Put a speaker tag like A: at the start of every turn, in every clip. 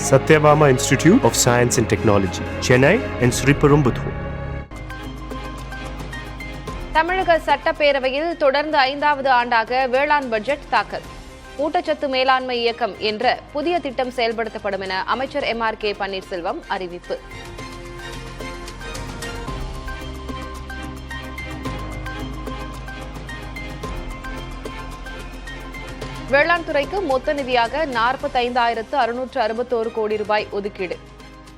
A: Satyabama Institute of Science and Technology, Chennai and Sriperumbudur.
B: தமிழக சட்டப்பேரவையில் தொடர்ந்து 5வது ஆண்டாக வேளாண் பட்ஜெட் தாக்கல். ஊட்டச்சத்து மேலாண்மை இயக்கம் என்ற புதிய திட்டம் செயல்படுத்தப்படும் என அமைச்சர் MRK பன்னீர்செல்வம் அறிவிப்பு. வேளாண் துறைக்கு மொத்த நிதியாக 45,661 கோடி ரூபாய் ஒதுக்கீடு.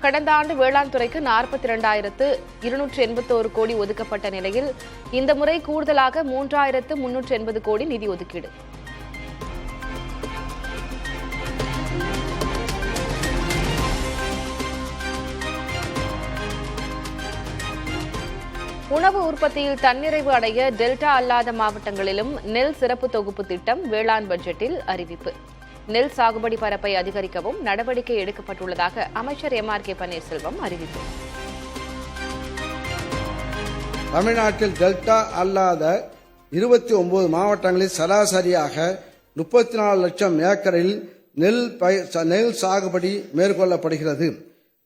B: கடந்த ஆண்டு வேளாண் துறைக்கு 42,281 கோடி ஒதுக்கப்பட்ட நிலையில் இந்த முறை கூடுதலாக 3,380 கோடி நிதி ஒதுக்கீடு. உணவு உற்பத்தியில் தன்னிறைவு அடைய டெல்டா அல்லாத மாவட்டங்களிலும் நெல் சிறப்பு தொகுப்பு திட்டம் வேளாண் பட்ஜெட்டில் அறிவிப்பு. நெல் சாகுபடி பரப்பை அதிகரிக்கவும் நடவடிக்கை எடுக்கப்பட்டுள்ளதாக அமைச்சர் MRK பன்னீர்செல்வம் அறிவிப்பு.
C: தமிழ்நாட்டில் டெல்டா அல்லாத 29 மாவட்டங்களில் சராசரியாக 34 லட்சம் ஏக்கரில் நெல் சாகுபடி மேற்கொள்ளப்படுகிறது.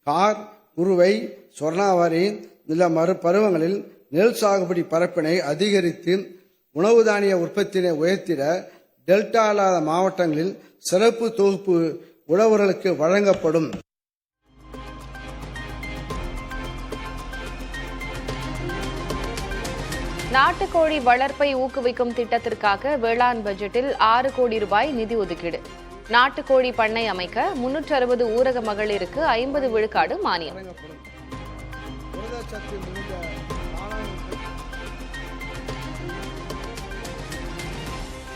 C: கார், குறுவை, சொர்ணாவாரி நில மறுபருவங்களில் நெல் சாகுபடி பரப்பினை அதிகரித்து உணவு தானிய உற்பத்தியை உயர்த்திட டெல்டா அல்லாத மாவட்டங்களில் சிறப்பு தொகுப்பு உழவர்களுக்கு வழங்கப்படும்.
B: நாட்டுக்கோழி வளர்ப்பை ஊக்குவிக்கும் திட்டத்திற்காக வேளாண் பட்ஜெட்டில் 6 கோடி ரூபாய் நிதி ஒதுக்கீடு. நாட்டுக்கோழி பண்ணை அமைக்க 360 ஊரக மகளிருக்கு 50 விழுக்காடு மானியம்.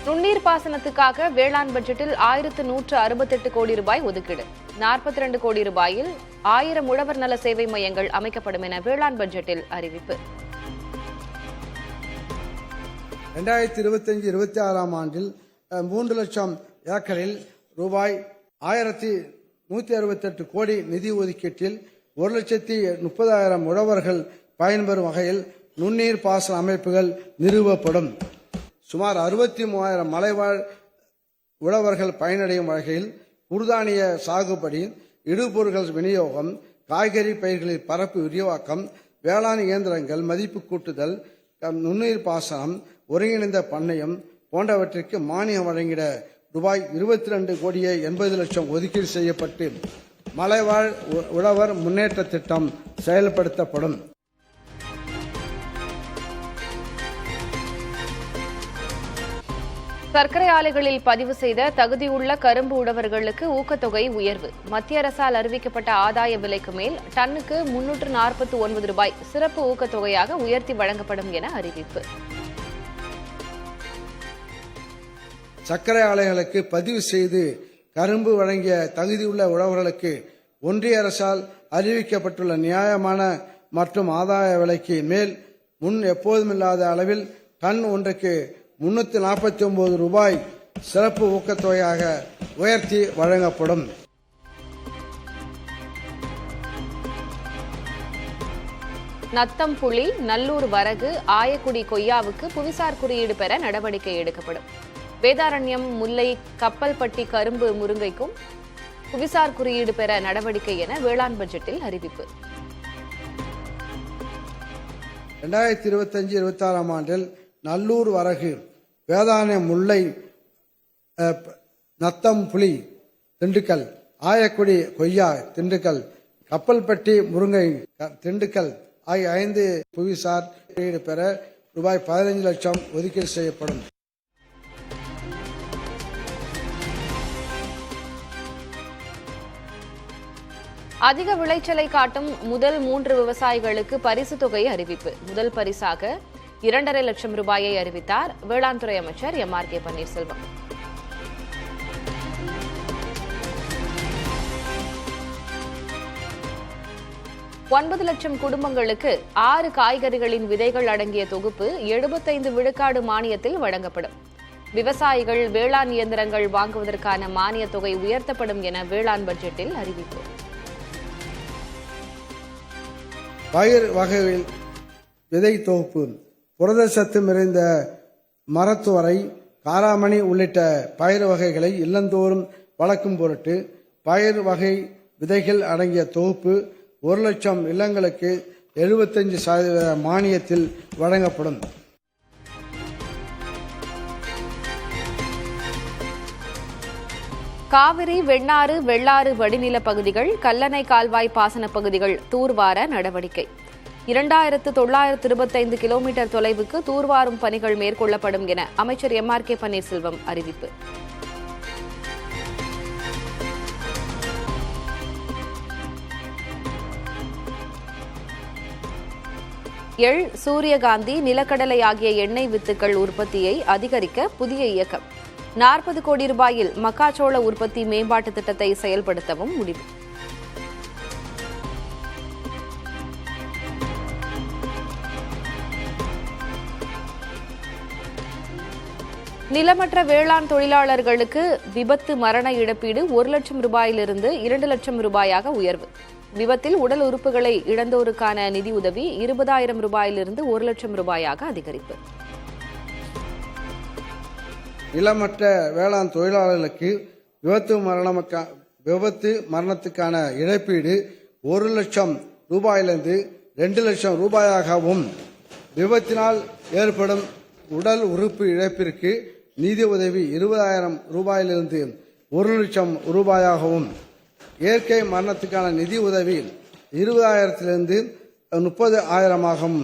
B: நுண்ணீர் பாசனத்துக்காக வேளாண் பட்ஜெட்டில் 1,168 கோடி ரூபாய் ஒதுக்கீடு. 42 கோடி ரூபாயில் 1000 உழவர் நல சேவை மையங்கள் அமைக்கப்படும் என வேளாண் பட்ஜெட்டில் அறிவிப்பு.
C: 2025-26 ஆண்டில் 3 லட்சம் ஏக்கரில் ரூபாய் 1,168 கோடி நிதி ஒதுக்கீட்டில் 1,30,000 உழவர்கள் பயன்பெறும் வகையில் நுண்ணீர் பாசன அமைப்புகள் நிறுவப்படும். சுமார் 63,000 மலைவாழ் உழவர்கள் பயனடையும் வகையில் குறுதானிய சாகுபடி, இடுபொருட்கள் விநியோகம், காய்கறி பயிர்களின் பரப்பு விரிவாக்கம், வேளாண் இயந்திரங்கள் மதிப்பு கூட்டுதல், நுண்ணீர் பாசனம், ஒருங்கிணைந்த பண்ணையம் போன்றவற்றிற்கு மானியம் வழங்கிட ரூபாய் 22 கோடியே 80 லட்சம் ஒதுக்கீடு செய்யப்பட்டு மலைவாழ் உழவர் முன்னேற்ற திட்டம் செயல்படுத்தப்படும்.
B: சர்க்கரை ஆலைகளில் பதிவு செய்த தகுதியுள்ள கரும்பு உழவர்களுக்கு ஊக்கத்தொகை உயர்வு. மத்திய அரசால் அறிவிக்கப்பட்ட ஆதாய விலைக்கு மேல் டன்னுக்கு 349 ரூபாய் சிறப்பு ஊக்கத்தொகையாக உயர்த்தி வழங்கப்படும் என அறிவிப்பு.
C: சர்க்கரை ஆலைகளுக்கு பதிவு செய்து கரும்பு வழங்கிய தகுதியுள்ள உழவர்களுக்கு ஒன்றிய அரசால் அறிவிக்கப்பட்டுள்ள நியாயமான மற்றும் ஆதாய விலைக்கு மேல் முன் எப்போதுமில்லாத அளவில் டன் ஒன்றுக்கு 349 ரூபாய் சிறப்பு ஊக்கத்தொகையாக உயர்த்தி வழங்கப்படும்.
B: நத்தம் புளி, நல்லூர் வரகு, ஆயக்குடி கொய்யாவுக்கு புவிசார் குறியீடு பெற நடவடிக்கை எடுக்கப்படும். வேதாரண்யம், முல்லை, கப்பல்பட்டி கரும்பு முருங்கைக்கும் புவிசார் குறியீடு பெற நடவடிக்கை என வேளாண் பட்ஜெட்டில் அறிவிப்பு.
C: 2025-26 ஆண்டில் நல்லூர் வரகு, வேதாரண்யம் முல்லை, நத்தம் புளி திண்டுக்கல், ஆயக்குடி கொய்யா திண்டுக்கல், கப்பல்பட்டி முருங்கை திண்டுக்கல் ஆகிய 5 புவிசார் குறியீடு பெற ரூபாய் 15 லட்சம் ஒதுக்கீடு செய்யப்படும்.
B: அதிக விளைச்சலை காட்டும் முதல் 3 விவசாயிகளுக்கு பரிசு தொகை அறிவிப்பு. முதல் பரிசாக 2.5 லட்சம் ரூபாயை அறிவித்தார் வேளாண் துறை அமைச்சர் MRK பன்னீர்செல்வம். ஒன்பது லட்சம் குடும்பங்களுக்கு 6 காய்கறிகளின் விதைகள் அடங்கிய தொகுப்பு 75 விழுக்காடு மானியத்தில் வழங்கப்படும். விவசாயிகள் வேளாண் இயந்திரங்கள் வாங்குவதற்கான மானிய தொகை உயர்த்தப்படும் என வேளாண் பட்ஜெட்டில் அறிவிப்பு.
C: பயிர் வகையில் விதை தொகுப்பு, புரதச்சத்து நிறைந்த மரத்துவரை, காராமணி உள்ளிட்ட பயிர் வகைகளை இல்லந்தோறும் வளர்க்கும் பொருட்டு பயிர் வகை விதைகள் அடங்கிய தொகுப்பு 1,00,000 இல்லங்களுக்கு 75% மானியத்தில் வழங்கப்படும்.
B: காவிரி, வெண்ணாறு, வெள்ளாறு வடிநில பகுதிகள், கல்லணை கால்வாய் பாசன பகுதிகள் தூர்வார நடவடிக்கை. 2925 கிலோமீட்டர் தொலைவுக்கு தூர்வாரும் பணிகள் மேற்கொள்ளப்படும் என அமைச்சர் MRK பன்னீர்செல்வம் அறிவிப்பு. எள், சூரியகாந்தி, நிலக்கடலை ஆகிய எண்ணெய் வித்துக்கள் உற்பத்தியை அதிகரிக்க புதிய இயக்கம். 40 கோடி ரூபாயில் மக்காச்சோள உற்பத்தி மேம்பாட்டு திட்டத்தை செயல்படுத்தவும் முடிவு. நிலமற்ற வேளாண் தொழிலாளர்களுக்கு விபத்து மரண இழப்பீடு 1 லட்சம் ரூபாயிலிருந்து 2 லட்சம் ரூபாயாக உயர்வு. விபத்தில் உடல் உறுப்புகளை இழந்தோருக்கான நிதியுதவி 20,000 ரூபாயிலிருந்து 1 லட்சம் ரூபாயாக அதிகரிப்பு.
C: நிலமற்ற வேளாண் தொழிலாளர்களுக்கு விபத்து மரணத்துக்கான இழப்பீடு 1 லட்சம் ரூபாயிலிருந்து 2 லட்சம் ரூபாயாகவும், விபத்தினால் ஏற்படும் உடல் உறுப்பு இழப்பிற்கு நிதி உதவி 20,000 ரூபாயிலிருந்து 1 லட்சம் ரூபாயாகவும், இயற்கை மரணத்துக்கான நிதி உதவி 20,000 30,000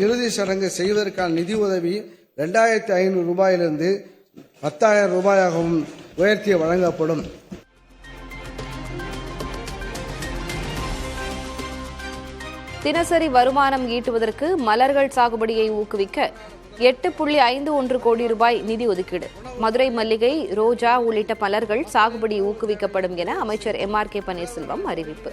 C: இறுதி சடங்கு செய்வதற்கான நிதி உதவி 2,500 ரூபாயிலிருந்து 10,000 ரூபாயாகவும் உயர்த்தி வழங்கப்படும்.
B: தினசரி வருமானம் ஈட்டுவதற்கு மலர்கள் சாகுபடியை ஊக்குவிக்க 8.51 கோடி ரூபாய் நிதி ஒதுக்கீடு. மதுரை மல்லிகை, ரோஜா உள்ளிட்ட மலர்கள் சாகுபடி ஊக்குவிக்கப்படும் என அமைச்சர் MRK பன்னீர்செல்வம் அறிவிப்பு.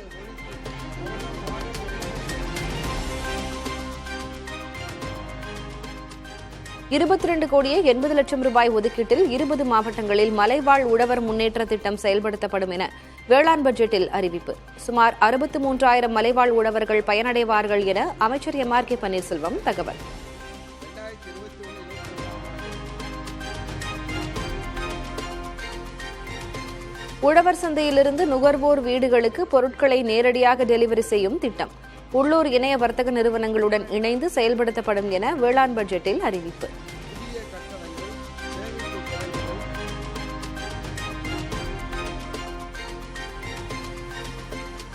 B: $22 கோடியே 80 லட்சம் ரூபாய் ஒதுக்கீட்டில் 20 மாவட்டங்களில் மலைவாழ் உழவர் முன்னேற்ற திட்டம் செயல்படுத்தப்படும் என வேளாண் பட்ஜெட்டில் அறிவிப்பு. சுமார் 63,000 மலைவாழ் உழவர்கள் பயனடைவார்கள் என அமைச்சர் MRK பன்னீர்செல்வம் தகவல். உழவர் சந்தையிலிருந்து நுகர்வோர் வீடுகளுக்கு பொருட்களை நேரடியாக டெலிவரி செய்யும் திட்டம் உள்ளூர் இணைய வர்த்தக நிறுவனங்களுடன் இணைந்து செயல்படுத்தப்படும் என வேளாண் பட்ஜெட்டில் அறிவிப்பு.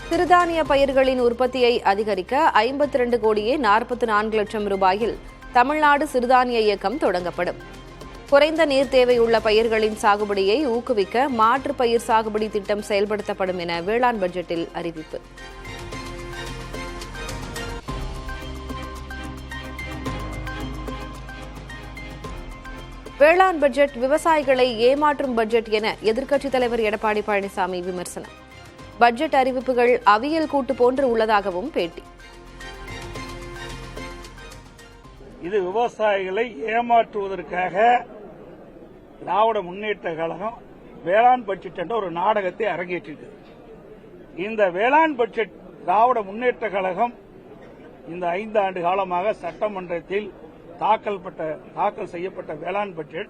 B: சிறுதானிய பயிர்களின் உற்பத்தியை அதிகரிக்க 52 கோடியே 44 லட்சம் ரூபாயில் தமிழ்நாடு சிறுதானிய இயக்கம் தொடங்கப்படும். குறைந்த நீர் தேவையுள்ள பயிர்களின் சாகுபடியை ஊக்குவிக்க மாற்று பயிர் சாகுபடி திட்டம் செயல்படுத்தப்படும் என வேளாண் பட்ஜெட்டில் அறிவிப்பு. வேளாண் பட்ஜெட் விவசாயிகளை ஏமாற்றும் பட்ஜெட் என எதிர்க்கட்சித் தலைவர் எடப்பாடி பழனிசாமி விமர்சனம். பட்ஜெட் அறிவிப்புகள் அவியல் கூட்டு போன்று உள்ளதாகவும் பேட்டி.
D: இது விவசாயிகளை ஏமாற்றுவதற்காக திராவிட முன்னேற்ற கழகம் வேளாண் பட்ஜெட் என்ற ஒரு நாடகத்தை அரங்கேற்றிருக்கிறது. இந்த வேளாண் பட்ஜெட் திராவிட முன்னேற்ற கழகம் இந்த 5 ஆண்டு காலமாக சட்டமன்றத்தில் தாக்கல் செய்யப்பட்ட வேளாண் பட்ஜெட்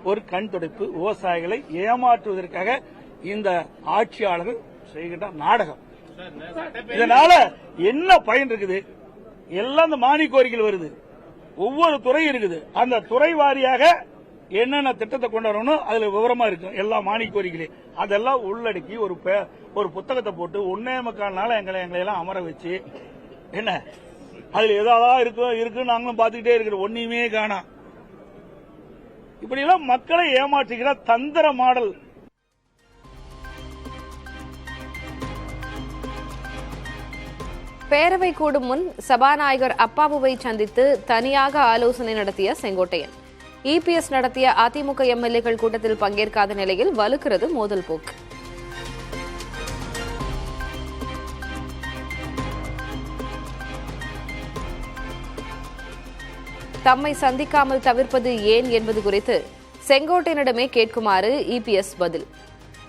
D: ஒரு கண் துடைப்பு. விவசாயிகளை ஏமாற்றுவதற்காக இந்த ஆட்சியாளர்கள் செய்கின்ற நாடகம். இதனால என்ன பயன் இருக்குது? எல்லாம் இந்த மானிய கோரிக்கைகள் வருது. ஒவ்வொரு துறை இருக்குது. அந்த துறை வாரியாக என்னென்ன திட்டத்தை கொண்டு வரணும் அதுல விவரமா இருக்கும். எல்லா மானிய கோரிக்கைகளையும் அதெல்லாம் உள்ளடக்கி ஒரு புத்தகத்தை போட்டு 1.25 நாள் எங்களை எல்லாம் அமர வச்சு என்ன அதுல ஏதாவது இருக்கு நாங்களும் பாத்துக்கிட்டே இருக்கிறோம். ஒன்னுமே காணோம். இப்படி எல்லாம் மக்களை ஏமாற்றுகிற தந்திர மாடல்.
B: பேரவை கூடும் முன் சபாநாயகர் அப்பாவுவை சந்தித்து தனியாக ஆலோசனை நடத்திய செங்கோட்டையன். EPS நடத்திய அதிமுக MLAக்கள் கூட்டத்தில் பங்கேற்காத நிலையில் வலுக்கிறது மோதல் போக்கு. தம்மை சந்திக்காமல் தவிர்ப்பது ஏன் என்பது குறித்து செங்கோட்டையனிடமே கேட்குமாறு EPS பதில்.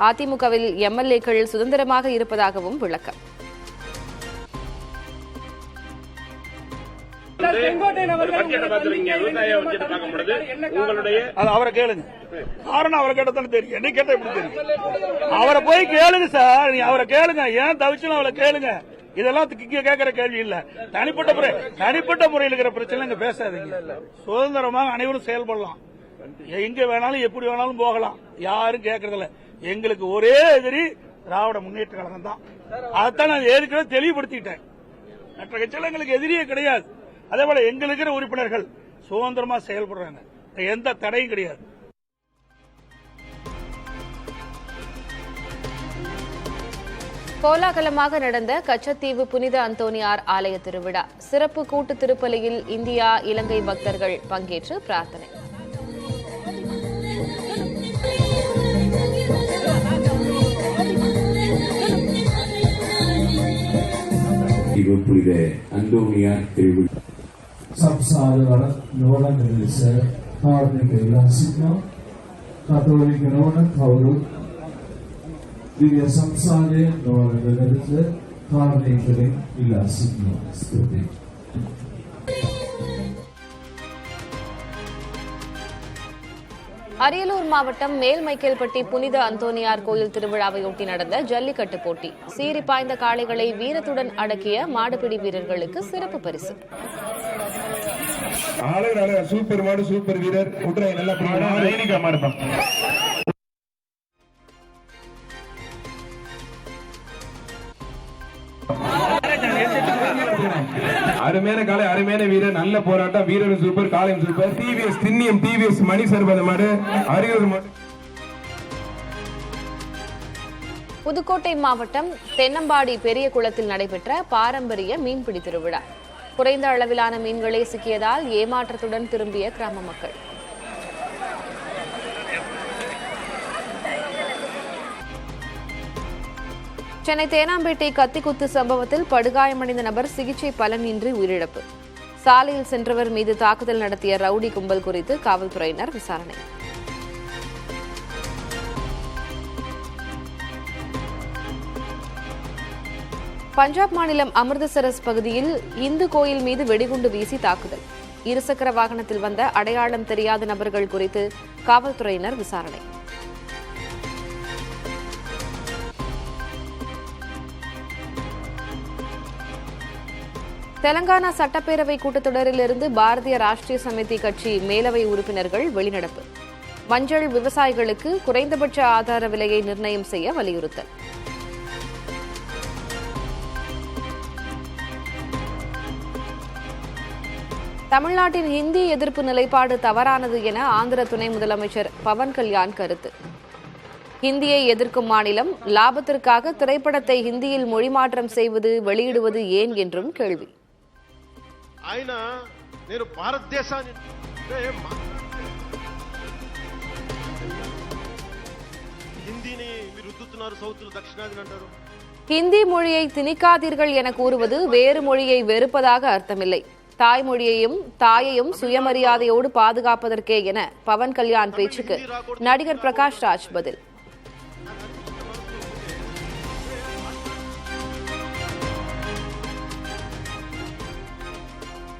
B: அதிமுகவில் MLAக்கள் சுதந்திரமாக இருப்பதாகவும் விளக்கம்.
D: அவரை கேளுங்க. காரணம் அவரை கேட்டதானே தெரியும். என்ன கேட்ட எப்படி தெரியும்? அவரை போய் கேளுங்க சார். நீ அவரை கேளுங்க. ஏன் தவிச்சுன்னு அவரை கேளுங்க. இதெல்லாம் கேட்கிற கேள்வி இல்ல. தனிப்பட்ட முறையில் இருக்கிற பிரச்சனை இங்க பேசாதீங்க. சுதந்திரமாக அனைவரும் செயல்படலாம். எங்க வேணாலும் எப்படி வேணாலும் போகலாம். யாரும் கேட்கறதில்ல. எங்களுக்கு ஒரே எதிரி திராவிட முன்னேற்ற கழகம் தான். அதைத்தான் நான் ஏற்கனவே தெளிவுபடுத்திட்டேன். மற்ற கட்சிகள் எங்களுக்கு எதிரியே கிடையாது. அதே போல எங்களுக்கு இருக்கிற உறுப்பினர்கள் சுதந்திரமா செயல்படுறாங்க. எந்த தடையும் கிடையாது.
B: கோலாகலமாக நடந்த கச்சத்தீவு புனித அந்தோனியார் ஆலய திருவிழா. சிறப்பு கூட்டு திருப்பலியில் இந்தியா இலங்கை பக்தர்கள் பங்கேற்று பிரார்த்தனை.
E: புனித அந்தோனியார் திருவிழா
F: Samsara nolan nilse karnike lasitna katolike nolan kavru divya samsare nolan nilse karnike lasitna stuti.
B: Ariyalur மாவட்டம் மேல்மைக்கேல்பட்டி புனித அந்தோனியார் கோயில் திருவிழாவையொட்டி நடந்த ஜல்லிக்கட்டு போட்டி. சீறி பாய்ந்த காளைகளை வீரத்துடன் அடக்கிய மாடுபிடி வீரர்களுக்கு சிறப்பு பரிசு.
G: சூப்பர் மாடு, சூப்பர் வீரர்.
H: அருமையான காலை, அருமையான வீரர், நல்ல போராட்டம். வீரரும் சூப்பர், காலையும் சூப்பர். டிவிஎஸ் திண்ணியம், டிவிஎஸ் மணி சர்பத மாடு, அரியலூர் மாடு.
B: புதுக்கோட்டை மாவட்டம் தென்னம்பாடி பெரிய குளத்தில் நடைபெற்ற பாரம்பரிய மீன்பிடி திருவிழா. குறைந்த அளவிலான மீன்களே சிக்கியதால் ஏமாற்றத்துடன் திரும்பிய கிராம மக்கள். சென்னை தேனாம்பேட்டை கத்திக்குத்து சம்பவத்தில் படுகாயமடைந்த நபர் சிகிச்சை பலனின்றி உயிரிழப்பு. சாலையில் சென்றவர் மீது தாக்குதல் நடத்திய ரவுடி கும்பல் குறித்து காவல்துறையினர் விசாரணை. பஞ்சாப் மாநிலம் அமிர்தசரஸ் பகுதியில் இந்து கோயில் மீது வெடிகுண்டு வீசி தாக்குதல். இருசக்கர வாகனத்தில் வந்த அடையாளம் தெரியாத நபர்கள் குறித்து காவல்துறையினர் விசாரணை. தெலங்கானா சட்டப்பேரவை கூட்டத்தொடரிலிருந்து பாரதிய ராஷ்டிரிய சமிதி கட்சி மேலவை உறுப்பினர்கள் வெளிநடப்பு. மஞ்சள் விவசாயிகளுக்கு குறைந்தபட்ச ஆதார விலையை நிர்ணயம் செய்ய வலியுறுத்தல். தமிழ்நாட்டின் ஹிந்தி எதிர்ப்பு நிலைப்பாடு தவறானது என ஆந்திர துணை முதலமைச்சர் பவன் கல்யாண் கருத்து. ஹிந்தியை எதிர்க்கும் மாநிலம் லாபத்திற்காக திரைப்படத்தை ஹிந்தியில் மொழிமாற்றம் செய்வது, வெளியிடுவது ஏன் என்றும் கேள்வி. ஹிந்தி மொழியை திணிக்காதீர்கள் என கூறுவது வேறு மொழியை வெறுப்பதாக அர்த்தமில்லை. தாய்மொழியையும் தாயையும் சுயமரியாதையோடு பாதுகாப்பதற்கே என பவன் கல்யாண் பேச்சுக்கு நடிகர் பிரகாஷ் ராஜ் பதில்.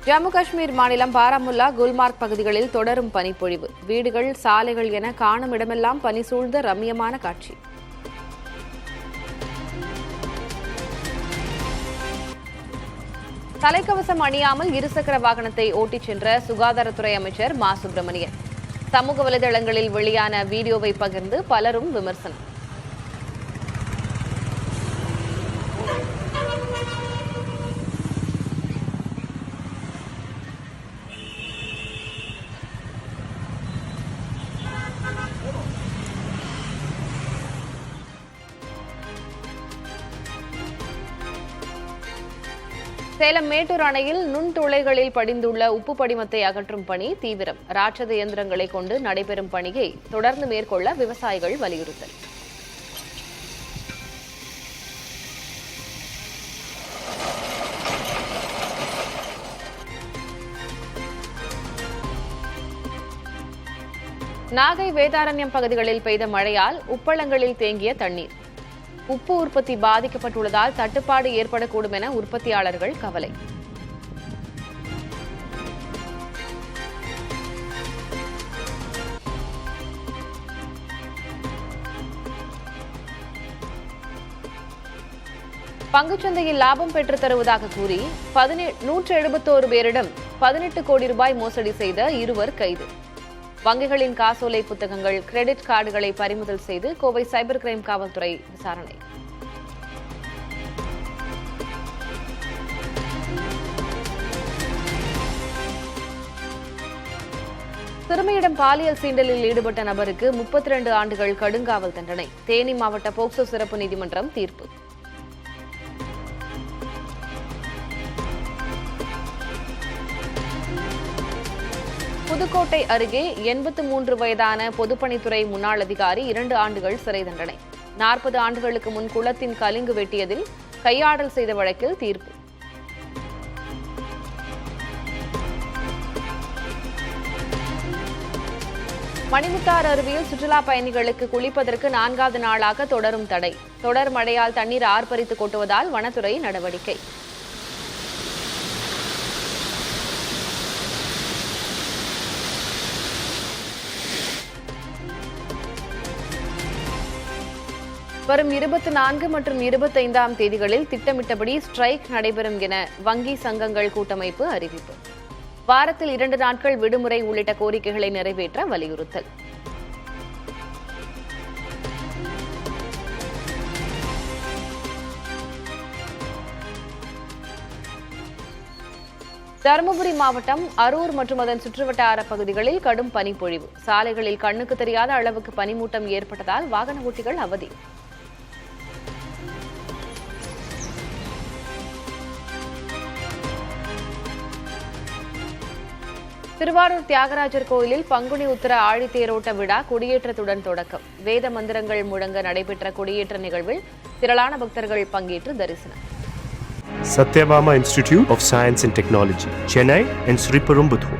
B: ஜம்மு காஷ்மீர் மாநிலம் பாராமுல்லா, குல்மார்க் பகுதிகளில் தொடரும் பனிப்பொழிவு. வீடுகள், சாலைகள் என காணும் இடமெல்லாம் பனி சூழ்ந்த ரம்மியமான காட்சி. தலைக்கவசம் அணியாமல் இருசக்கர வாகனத்தை ஓட்டிச் சென்ற சுகாதாரத்துறை அமைச்சர் மா சுப்பிரமணியன். சமூக வலைதளங்களில் வெளியான வீடியோவை பகிர்ந்து பலரும் விமர்சனம். சேலம் மேட்டூர் அணையில் நுண்துளைகளில் படிந்துள்ள உப்பு படிமத்தை அகற்றும் பணி தீவிரம். ராட்சத இயந்திரங்களை கொண்டு நடைபெறும் பணியை தொடர்ந்து மேற்கொள்ள விவசாயிகள் வலியுறுத்தல். நாகை வேதாரண்யம் பகுதிகளில் பெய்த மழையால் உப்பளங்களில் தேங்கிய தண்ணீர். உப்பு உற்பத்தி பாதிக்கப்பட்டுள்ளதால் தட்டுப்பாடு ஏற்படக்கூடும் என உற்பத்தியாளர்கள் கவலை. பங்குச்சந்தையில் லாபம் பெற்று தருவதாக கூறி 171 பேரிடம் 18 கோடி ரூபாய் மோசடி செய்த இருவர் கைது. வங்கிகளின் காசோலை புத்தகங்கள், கிரெடிட் கார்டுகளை பறிமுதல் செய்து கோவை சைபர் கிரைம் காவல்துறை விசாரணை. சிறுமியிடம் பாலியல் சீண்டலில் ஈடுபட்ட நபருக்கு 32 ஆண்டுகள் கடுங்காவல் தண்டனை. தேனி மாவட்ட போக்சோ சிறப்பு நீதிமன்றம் தீர்ப்பு. புதுக்கோட்டை அருகே 83 வயதான பொதுப்பணித்துறை முன்னாள் அதிகாரி 2 ஆண்டுகள் சிறை தண்டனை. 40 ஆண்டுகளுக்கு முன் குளத்தின் கலிங்கு வெட்டியதில் கையாடல் செய்த வழக்கில் தீர்ப்பு. மணிமுத்தாறு அருவியில் சுற்றுலா பயணிகளுக்கு குளிப்பதற்கு 4வது நாளாக தொடரும் தடை. தொடர் மழையால் தண்ணீர் ஆர்ப்பரித்து கொட்டுவதால் வனத்துறை நடவடிக்கை. வரும் 24 மற்றும் 25ஆம் தேதிகளில் திட்டமிட்டபடி ஸ்ட்ரைக் நடைபெறும் என வங்கி சங்கங்கள் கூட்டமைப்பு அறிவிப்பு. வாரத்தில் 2 நாட்கள் விடுமுறை உள்ளிட்ட கோரிக்கைகளை நிறைவேற்ற வலியுறுத்தல். தருமபுரி மாவட்டம் அரூர் மற்றும் அதன் சுற்றுவட்டார பகுதிகளில் கடும் பனிப்பொழிவு. சாலைகளில் கண்ணுக்கு தெரியாத அளவுக்கு பனிமூட்டம் ஏற்பட்டதால் வாகன ஓட்டிகள் அவதி. திருவாரூர் தியாகராஜர் கோயிலில் பங்குனி உத்திர ஆழித்தேரோட்ட விழா கொடியேற்றத்துடன் தொடக்கம். வேத மந்திரங்கள் முழங்க நடைபெற்ற கொடியேற்ற நிகழ்வில் திரளான பக்தர்கள் பங்கேற்று தரிசனம்.
A: Satyabama Institute of Science and Technology, Chennai and Sri Perumbudur.